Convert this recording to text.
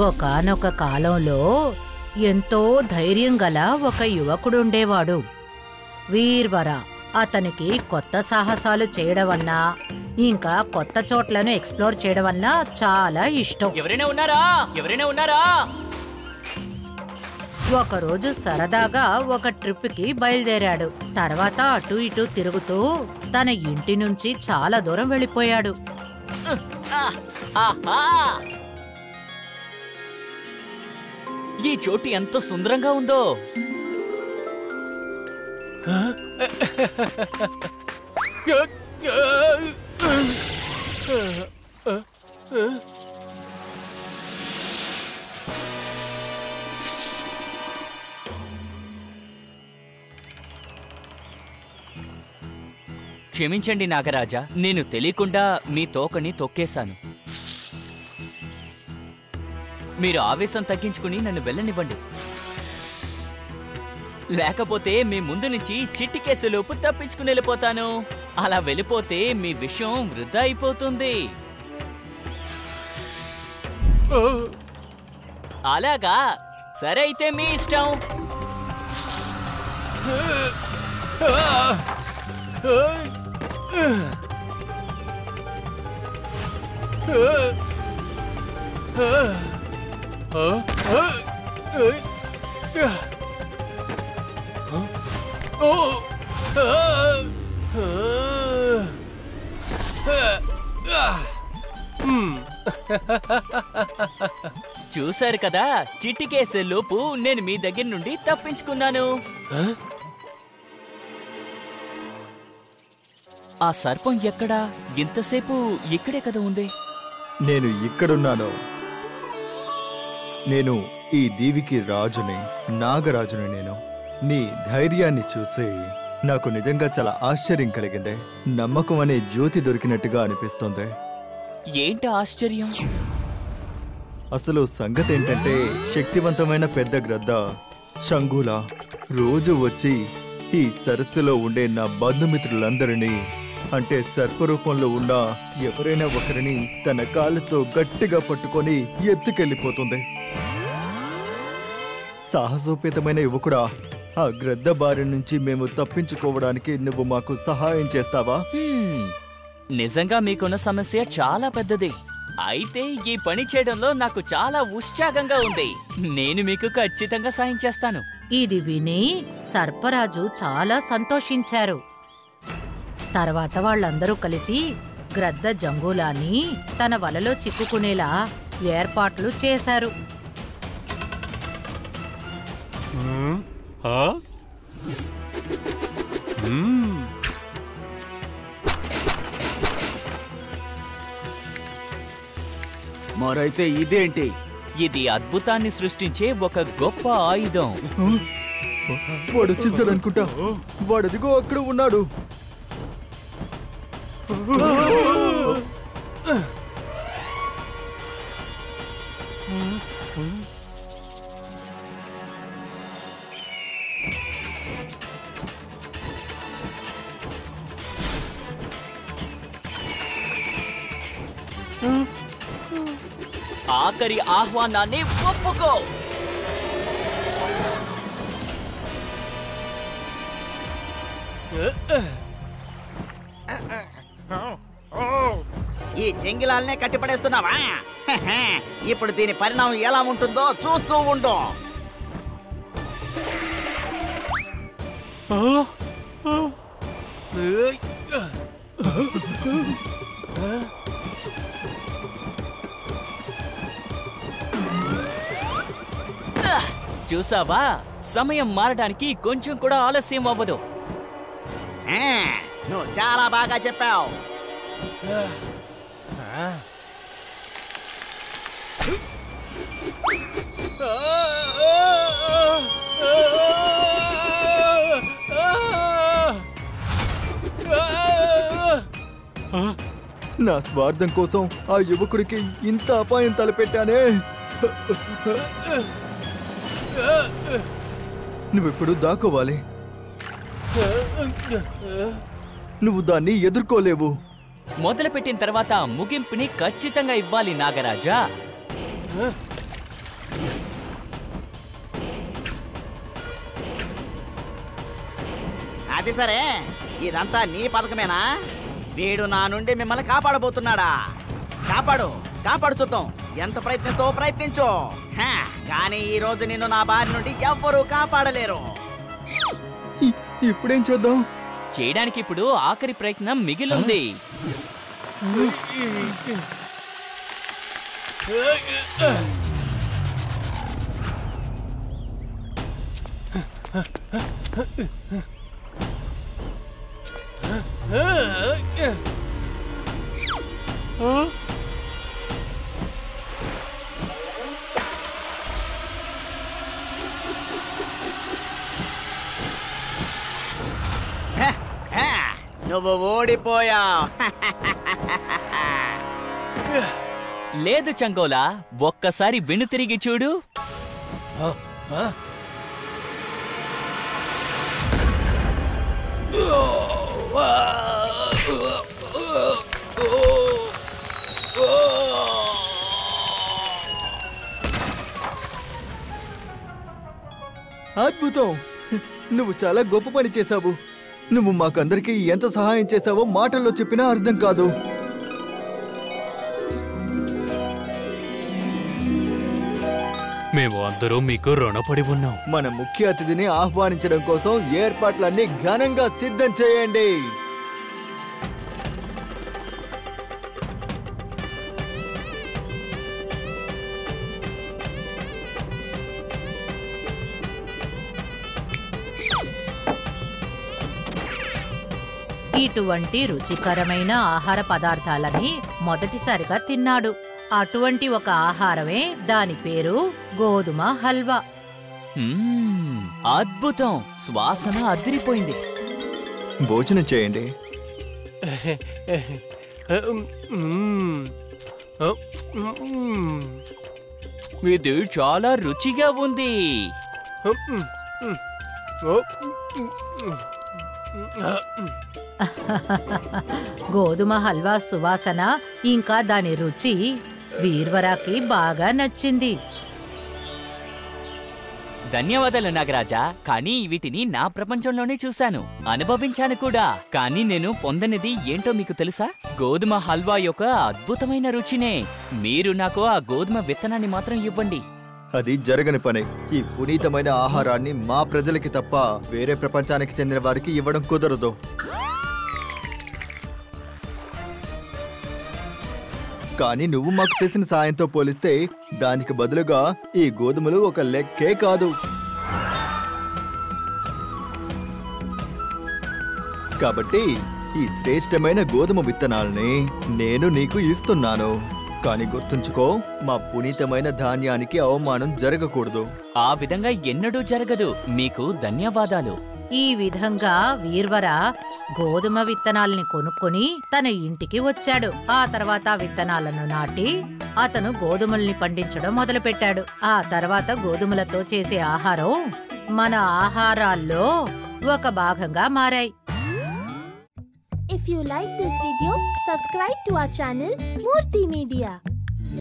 ఒకానొక కాలంలో ఎంతో ధైర్యం గల ఒక యువకుడుండేవాడు. వీర్వర. అతనికి కొత్త సాహసాలు చేయడమన్నా ఇంకా కొత్త చోట్లను ఎక్స్ప్లోర్ చేయడమన్నా చాలా ఇష్టం. ఎవరైనా ఉన్నారా? ఒకరోజు సరదాగా ఒక ట్రిప్కి బయలుదేరాడు. తర్వాత అటు ఇటు తిరుగుతూ తన ఇంటి నుంచి చాలా దూరం వెళ్ళిపోయాడు. ఈ చోటు ఎంత సుందరంగా ఉందో. క్షమించండి నాగరాజా, నేను తెలియకుండా మీ తోకని తొక్కేశాను. మీరు ఆవేశం తగ్గించుకుని నన్ను వెళ్ళనివ్వండి, లేకపోతే మీ ముందు నుంచి చిట్టికేసేలోపు తప్పించుకుని వెళ్ళిపోతాను. అలా వెళ్ళిపోతే మీ విషయం వృధా అయిపోతుంది. అలాగా? సరే అయితే మీ ఇష్టం. చూశారు కదా, చిట్టికేసేలోపు నేను మీ దగ్గర నుండి తప్పించుకున్నాను. ఆ సర్పం ఎక్కడా? ఇంతసేపు ఇక్కడే కదా ఉంది. నేను ఇక్కడున్నాను. నేను ఈ దీవికి రాజుని, నాగరాజుని. నేను నీ ధైర్యాన్ని చూసి నాకు నిజంగా చాలా ఆశ్చర్యం కలిగింది. నమ్మకం అనే జ్యోతి దొరికినట్టుగా అనిపిస్తుంది. ఏంటి ఆశ్చర్యం? అసలు సంగతి ఏంటంటే, శక్తివంతమైన పెద్ద గ్రద్ద శంగుల రోజు వచ్చి ఈ సరస్సులో ఉండే నా బంధుమిత్రులందరినీ, అంటే సర్పరూపంలో ఉన్న ఎవరైనా ఒకరిని తన కాళ్ళతో గట్టిగా పట్టుకొని ఎత్తుకెళ్ళిపోతుంది. సాహసోపేతమైన యువకుడా, ఆ గ్రద్ద బారి నుంచి మేము తప్పించుకోవడానికి నువ్వు మాకు సహాయం చేస్తావా? నిజంగా మీకున్న సమస్య చాలా పెద్దది. అయితే ఈ పని చేయడంలో నాకు చాలా ఉత్సాహంగా ఉంది. నేను మీకు ఖచ్చితంగా సాయం చేస్తాను. ఇది విని సర్పరాజు చాలా సంతోషించారు. తర్వాత వాళ్ళందరూ కలిసి గ్రద్ద జంగులాని తన వలలో చిక్కుకునేలా ఏర్పాట్లు చేశారు. మరైతే ఇదేంటి? ఇది అద్భుతాన్ని సృష్టించే ఒక గొప్ప ఆయుధం. వాడు వచ్చేసాడనుకుంటా. వాడదిగో అక్కడ ఉన్నాడు. ఆఖరి ఆహ్వానాన్ని ఒప్పుకో. ఈ చెంగిలాల్నే కట్టిపడేస్తున్నావా? ఇప్పుడు దీని పరిణామం ఎలా ఉంటుందో చూస్తూ ఉండు. చూసావా, సమయం మారడానికి కొంచెం కూడా ఆలస్యం అవ్వదు. నువ్వు చాలా బాగా చెప్పావు. నా స్వార్థం కోసం ఆ యువకుడికి ఇంత అపాయం తలపెట్టానే. నువ్వెప్పుడు దాక్కోవాలి. నువ్వు దాన్ని ఎదుర్కోలేవు. మొదలుపెట్టిన తర్వాత ముగింపుని ఖచ్చితంగా ఇవ్వాలి నాగరాజా. అది సరే, ఇదంతా నీ పథకమేనా? వీడు నా నుండి మిమ్మల్ని కాపాడబోతున్నాడా? కాపాడు కాపాడు చూద్దాం. ఎంత ప్రయత్నిస్తావో ప్రయత్నించు. కానీ ఈ రోజు నిన్ను నా బారి నుండి ఎవ్వరూ కాపాడలేరు. ఇప్పుడేం చేద్దాం? చేయడానికి ఇప్పుడు ఆఖరి ప్రయత్నం మిగిలింది. నువ్వు ఓడిపోయావు. లేదు చంగోలా, ఒక్కసారి వెనుతిరిగి చూడు. అద్భుతం! నువ్వు చాలా గొప్ప పని చేశావు. నువ్వు మాకందరికీ ఎంత సహాయం చేశావో మాటల్లో చెప్పినా అర్థం కాదు. మేము అందరూ మీకు రుణపడి ఉన్నాం. మన ముఖ్య అతిథిని ఆహ్వానించడం కోసం ఏర్పాట్లన్నీ ఘనంగా సిద్ధం చేయండి. ఇటువంటి రుచికరమైన ఆహార పదార్థాలని మొదటిసారిగా తిన్నాడు. అటువంటి ఒక ఆహారమే, దాని పేరు గోధుమ హల్వా. అద్భుతం! సువాసన అదిరిపోయింది. భోజనం చేయండి. ఇది చాలా రుచిగా ఉంది. గోధుమ హల్వా సువాసన ఇంకా దాని రుచి వీర్వరాకి బాగా నచ్చింది. ధన్యవాదాలు నాగరాజా. కానీ వీటిని నా ప్రపంచంలోనే చూశాను, అనుభవించాను కూడా. కానీ నేను పొందనిది ఏంటో మీకు తెలుసా? గోధుమ హల్వా యొక్క అద్భుతమైన రుచినే. మీరు నాకు ఆ గోధుమ విత్తనాన్ని మాత్రం ఇవ్వండి. అది జరగని పని. ఈ పునీతమైన ఆహారాన్ని మా ప్రజలకి తప్ప వేరే ప్రపంచానికి చెందిన వారికి ఇవ్వడం కుదరదు. కానీ నువ్వు మాకు చేసిన సాయంతో పోలిస్తే దానికి బదులుగా ఈ గోధుమలు ఒక లెక్కే కాదు. కాబట్టి ఈ శ్రేష్టమైన గోధుమ విత్తనాల్ని నేను నీకు ఇస్తున్నాను. కానీ గుర్తుంచుకో, మా పునీతమైన ధాన్యానికి అవమానం జరగకూడదు. ఆ విధంగా ఎన్నడూ జరగదు. మీకు ధన్యవాదాలు. ఈ విధంగా వీర్వర గోధుమ విత్తనాలని కొనుక్కొని తన ఇంటికి వచ్చాడు. ఆ తర్వాత విత్తనాలను నాటి అతను గోధుమల్ని పండించడం మొదలుపెట్టాడు. ఆ తర్వాత గోధుమలతో చేసే ఆహారం మన ఆహారాల్లో ఒక భాగంగా మారాయి. If you like this video, subscribe to our channel Murthy Media.